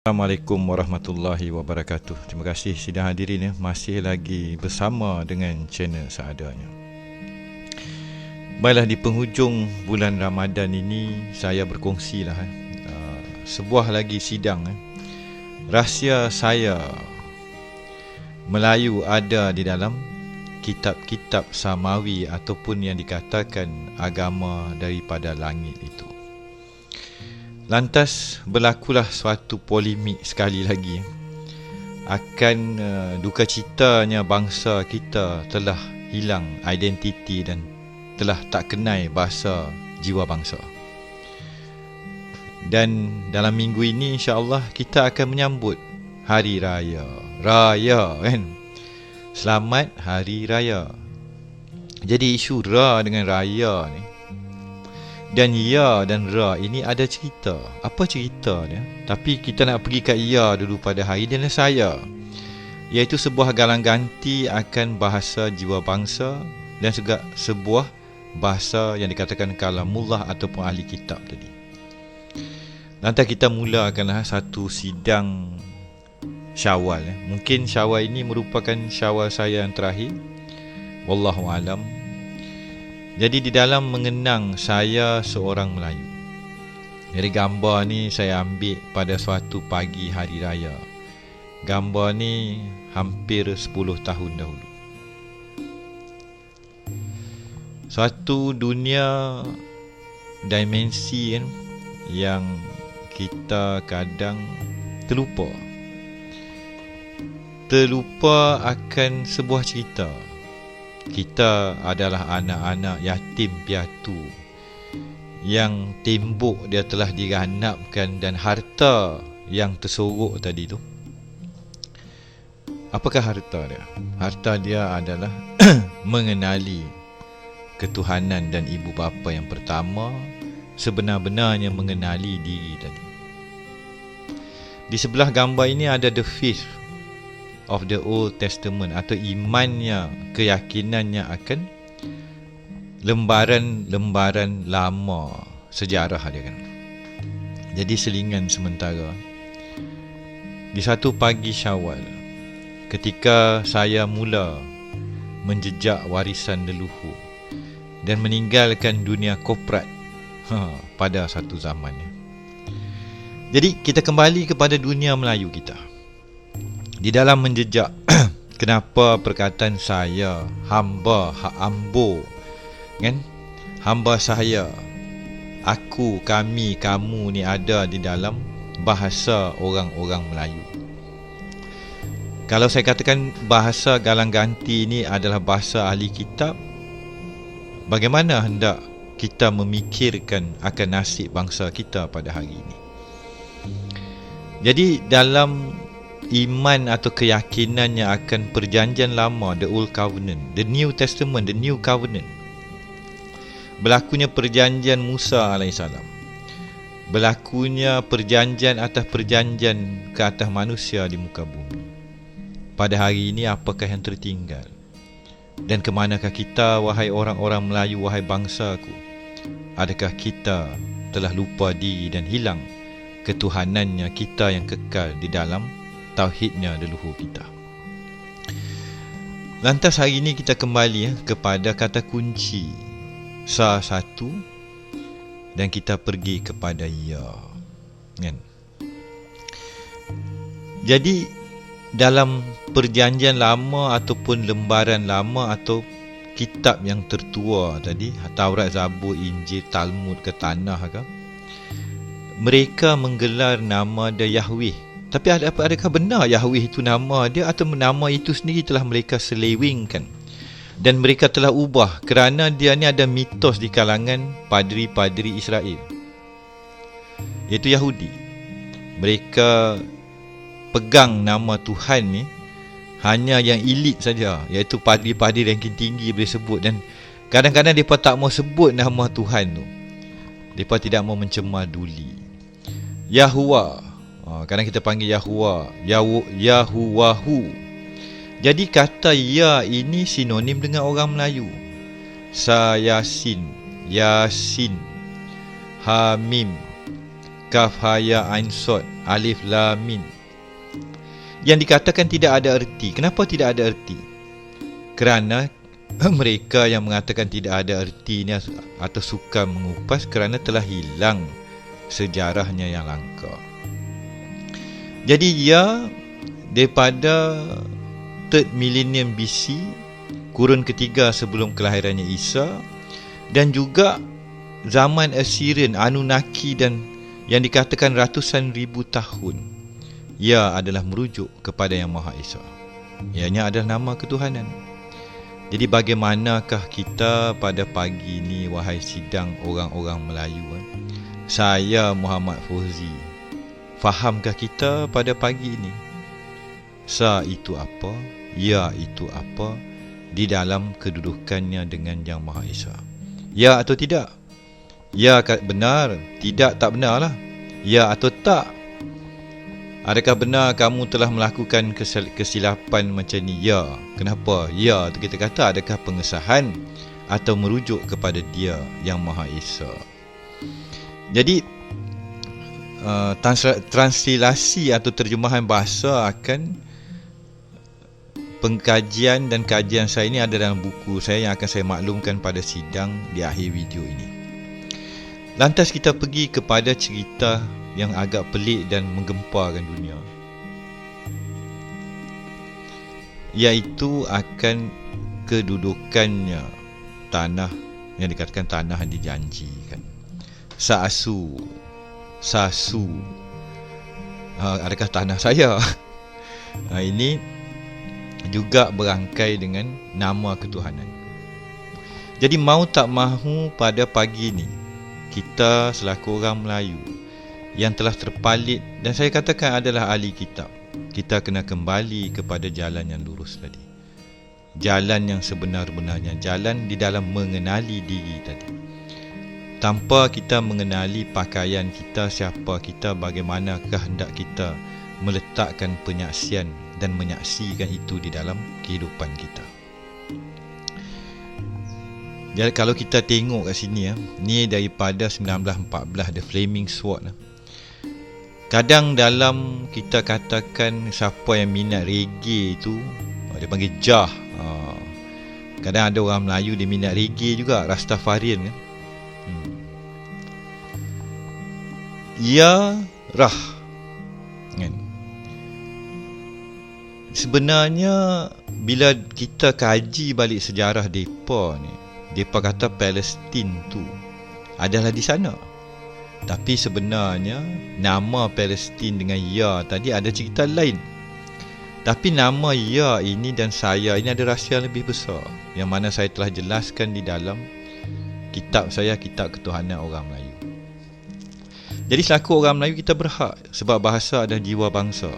Assalamualaikum warahmatullahi wabarakatuh. Terima kasih sidang hadirin masih lagi bersama dengan channel seadanya. Baiklah, di penghujung bulan Ramadan ini saya berkongsilah sebuah lagi sidang rahsia saya Melayu ada di dalam kitab-kitab samawi ataupun yang dikatakan agama daripada langit itu. Lantas berlakulah suatu polemik sekali lagi akan duka citanya bangsa kita telah hilang identiti dan telah tak kenal bahasa jiwa bangsa. Dan dalam minggu ini insya-Allah kita akan menyambut Hari Raya. Raya kan? Selamat Hari Raya. Jadi isu ra dengan raya ni dan ya dan ra ini ada cerita. Apa cerita dia? Tapi kita nak pergi kat ya dulu pada hari dan saya, iaitu sebuah galang ganti akan bahasa jiwa bangsa dan juga sebuah bahasa yang dikatakan kalamullah ataupun ahli kitab tadi. Nanti kita mulakanlah satu sidang Syawal. Mungkin Syawal ini merupakan Syawal saya yang terakhir. Wallahu alam. Jadi di dalam mengenang saya seorang Melayu. Jadi gambar ni saya ambil pada suatu pagi hari raya. Gambar ni hampir 10 tahun dahulu. Suatu dunia dimensi yang kita kadang terlupa. Terlupa akan sebuah cerita. Kita adalah anak-anak yatim piatu yang tembok dia telah diganapkan dan harta yang tersorok tadi tu. Apakah harta dia? Harta dia adalah mengenali ketuhanan dan ibu bapa yang pertama, sebenar-benarnya mengenali diri tadi. Di sebelah gambar ini ada the faith of the Old Testament atau imannya, keyakinannya akan lembaran-lembaran lama sejarah dia kan. Jadi selingan sementara, di satu pagi Syawal, ketika saya mula menjejak warisan leluhur dan meninggalkan dunia korporat pada satu zamannya. Jadi kita kembali kepada dunia Melayu kita. Di dalam menjejak kenapa perkataan saya hamba, ambo kan? Hamba saya, aku, kami, kamu ni ada di dalam bahasa orang-orang Melayu. Kalau saya katakan bahasa galang ganti ini adalah bahasa ahli kitab, bagaimana hendak kita memikirkan akan nasib bangsa kita pada hari ini? Jadi dalam iman atau keyakinannya akan perjanjian lama, the Old Covenant, the New Testament, the New Covenant, berlakunya perjanjian Musa AS, berlakunya perjanjian atas perjanjian ke atas manusia di muka bumi. Pada hari ini apakah yang tertinggal? Dan ke manakah kita, wahai orang-orang Melayu, wahai bangsaku? Adakah kita telah lupa diri dan hilang ketuhanannya kita yang kekal di dalam tauhidnya leluhur kita? Lantas hari ini kita kembali kepada kata kunci satu dan kita pergi kepada ya kan? Jadi dalam perjanjian lama ataupun lembaran lama atau kitab yang tertua tadi, Taurat, Zabur, Injil, Talmud ke Tanakh ke, mereka menggelar nama dia Yahweh. Tapi adakah benar Yahweh itu nama dia atau nama itu sendiri telah mereka selewengkan dan mereka telah ubah kerana dia ni ada mitos di kalangan padri-padri Israel, iaitu Yahudi. Mereka pegang nama Tuhan ni hanya yang elit saja, iaitu padri-padri ranking tinggi boleh sebut, dan kadang-kadang mereka tak mau sebut nama Tuhan tu. Mereka tidak mau mencemar duli. Yahuwah, kadang kita panggil Yahuwah, Yahuwahu. Jadi kata ya ini sinonim dengan orang Melayu. Yasin, Hamim, Kaf ha ya ain sad, alif lam mim. Yang dikatakan tidak ada erti. Kenapa tidak ada erti? Kerana mereka yang mengatakan tidak ada erti ni atau suka mengupas kerana telah hilang sejarahnya yang langka. Jadi ya daripada 3rd millennium BC, kurun ketiga sebelum kelahirannya Isa, dan juga zaman Assyrian, Anunnaki dan yang dikatakan ratusan ribu tahun, ia adalah merujuk kepada Yang Maha Esa. Ianya adalah nama ketuhanan. Jadi bagaimanakah kita pada pagi ini, wahai sidang orang-orang Melayu? Saya Muhammad Fauzi. Fahamkah kita pada pagi ini? Sa itu apa? Ya itu apa? Di dalam kedudukannya dengan Yang Maha Esa. Ya atau tidak? Ya benar, tidak tak benar lah. Ya atau tak? Adakah benar kamu telah melakukan kesilapan macam ni? Ya. Kenapa? Ya tu kita kata adakah pengesahan atau merujuk kepada Dia Yang Maha Esa. Jadi translasi atau terjemahan bahasa akan pengkajian dan kajian saya ini ada dalam buku saya yang akan saya maklumkan pada sidang di akhir video ini. Lantas kita pergi kepada cerita yang agak pelik dan menggemparkan dunia, iaitu akan kedudukannya tanah yang dikatakan tanah yang dijanjikan. Sasu. Adakah tanah saya? Ini juga berangkai dengan nama ketuhanan. Jadi mau tak mahu pada pagi ini, kita selaku orang Melayu yang telah terpalit, dan saya katakan adalah ahli kitab, kita kena kembali kepada jalan yang lurus tadi. Jalan yang sebenar-benarnya, jalan di dalam mengenali diri tadi. Tanpa kita mengenali pakaian kita, siapa kita, bagaimanakah hendak kita meletakkan penyaksian dan menyaksikan itu di dalam kehidupan kita. Jadi kalau kita tengok kat sini, ni daripada 1914, The Flaming Sword. Kadang dalam kita katakan siapa yang minat reggae tu, dia panggil jah. Kadang ada orang Melayu dia minat reggae juga, Rastafarian kan. Ya rah kan. Sebenarnya bila kita kaji balik sejarah depa ni, depa kata Palestin tu adalah di sana. Tapi sebenarnya nama Palestin dengan ya tadi ada cerita lain. Tapi nama ya ini dan saya ini ada rahsia lebih besar, yang mana saya telah jelaskan di dalam kitab saya, Kitab Ketuhanan Orang Melayu. Jadi selaku orang Melayu kita berhak, sebab bahasa adalah jiwa bangsa.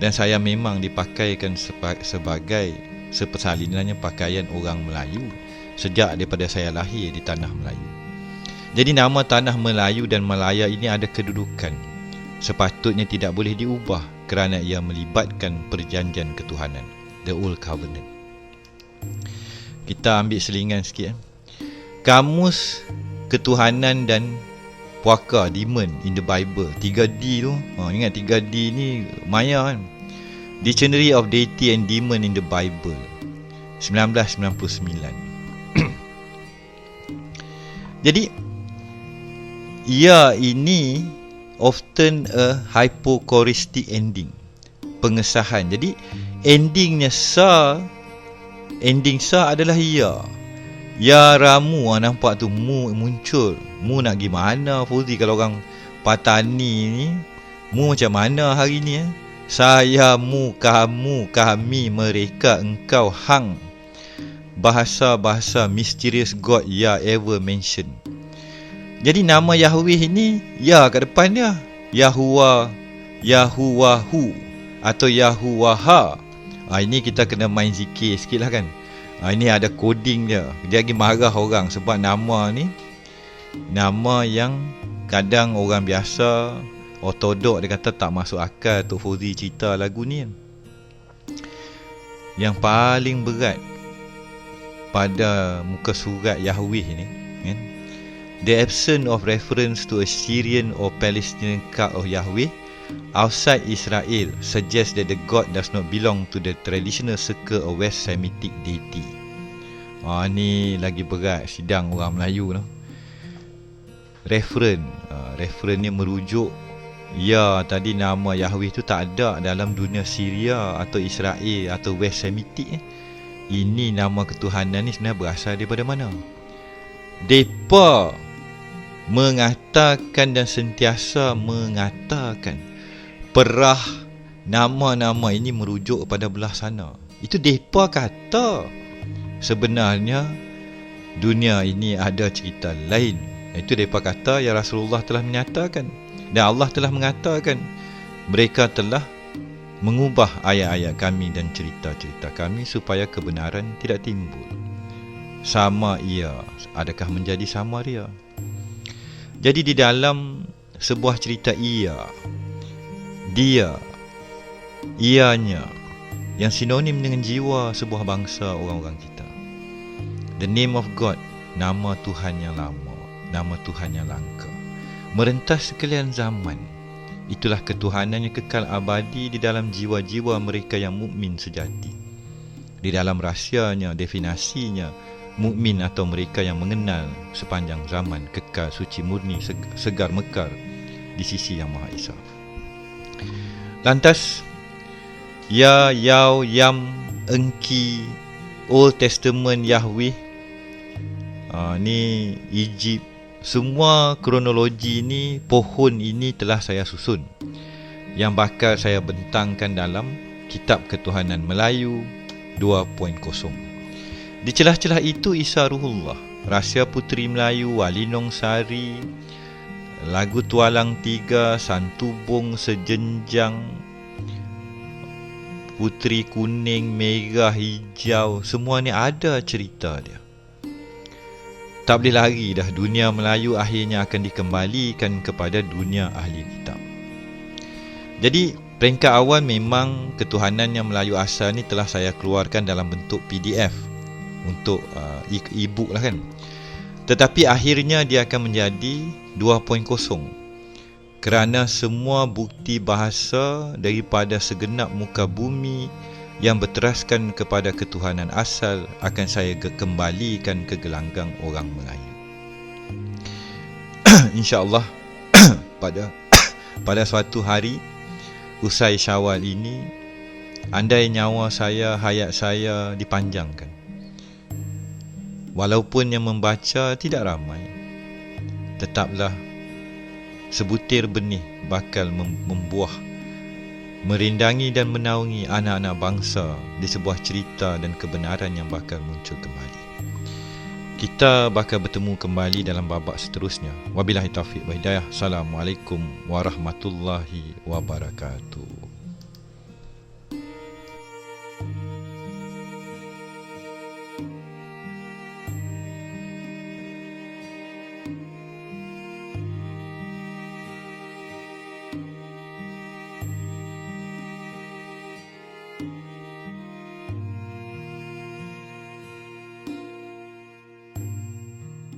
Dan saya memang dipakaikan sebagai sepersalinannya pakaian orang Melayu sejak daripada saya lahir di tanah Melayu. Jadi nama tanah Melayu dan Malaya ini ada kedudukan, sepatutnya tidak boleh diubah kerana ia melibatkan perjanjian ketuhanan, the Old Covenant. Kita ambil selingan sikit. Kamus ketuhanan dan puaka, demon in the Bible, 3D tu. Ingat 3D ni maya kan. Dictionary of Deity and Demon in the Bible, 1999. Jadi ia ini often a hypochoristic ending, pengesahan. Jadi ending sa adalah ya. Ya ramu, nampak tu mu muncul. Mu nak gimana Fauzi kalau orang Patani ni? Mu macam mana hari ni? Saya, mu, kamu, kami, mereka, engkau, hang. Bahasa-bahasa mysterious God ya ever mention. Jadi nama Yahweh ini ya kat depan dia. Yahuwah, Yahuwahu atau Yahuwaha. Ini kita kena main zikir sikit lah kan. Ini ada coding dia. Dia lagi marah orang sebab nama ni nama yang kadang orang biasa ortodok dia kata tak masuk akal. Tok Fauzi cerita lagu ni kan. Yang paling berat pada muka surat Yahweh ni kan, The absence of reference to a Syrian or Palestinian cult of Yahweh outside Israel suggests that the god does not belong to the traditional circle of West Semitic deity. Ni lagi berat sidang orang Melayu tu. Referen ni merujuk, ya, tadi nama Yahweh tu tak ada dalam dunia Syria atau Israel atau West Semitic. Ini nama ketuhanan ni sebenarnya berasal daripada mana? Depa mengatakan dan sentiasa mengatakan perah nama-nama ini merujuk kepada belah sana. Itu depa kata. Sebenarnya dunia ini ada cerita lain. Itu depa kata ya Rasulullah telah menyatakan dan Allah telah mengatakan mereka telah mengubah ayat-ayat kami dan cerita-cerita kami supaya kebenaran tidak timbul. Sama ia, adakah menjadi sama dia? Jadi di dalam sebuah cerita ia, dia, ianya, yang sinonim dengan jiwa sebuah bangsa orang-orang kita. The name of God, nama Tuhan yang lama, nama Tuhan yang langka, merentas sekalian zaman. Itulah ketuhanan yang kekal abadi di dalam jiwa-jiwa mereka yang mukmin sejati. Di dalam rahsianya, definisinya, mukmin atau mereka yang mengenal sepanjang zaman kekal suci murni segar mekar di sisi Yang Maha Esa. Lantas ya yau yam engki Old Testament Yahweh, ni Egypt, semua kronologi ni, pohon ini telah saya susun, yang bakal saya bentangkan dalam Kitab Ketuhanan Melayu 2.0. Di celah-celah itu Isa Ruhullah, Rahsia Puteri Melayu, Walinong Sari, Lagu Tualang Tiga, Santubong Sejenjang, Puteri Kuning, Merah, Hijau, semua ni ada cerita dia. Tak boleh lari dah, dunia Melayu akhirnya akan dikembalikan kepada dunia ahli kitab. Jadi peringkat awal memang ketuhanan yang Melayu asal ni telah saya keluarkan dalam bentuk PDF untuk e-book lah kan. Tetapi akhirnya dia akan menjadi 2.0 kerana semua bukti bahasa daripada segenap muka bumi yang berteraskan kepada ketuhanan asal akan saya kembalikan ke gelanggang orang Melayu. InsyaAllah pada suatu hari usai Syawal ini, andai nyawa saya, hayat saya dipanjangkan, walaupun yang membaca tidak ramai, tetaplah sebutir benih bakal membuah, merindangi dan menaungi anak-anak bangsa di sebuah cerita dan kebenaran yang bakal muncul kembali. Kita bakal bertemu kembali dalam babak seterusnya. Wabillahi taufiq wa hidayah. Assalamualaikum warahmatullahi wabarakatuh.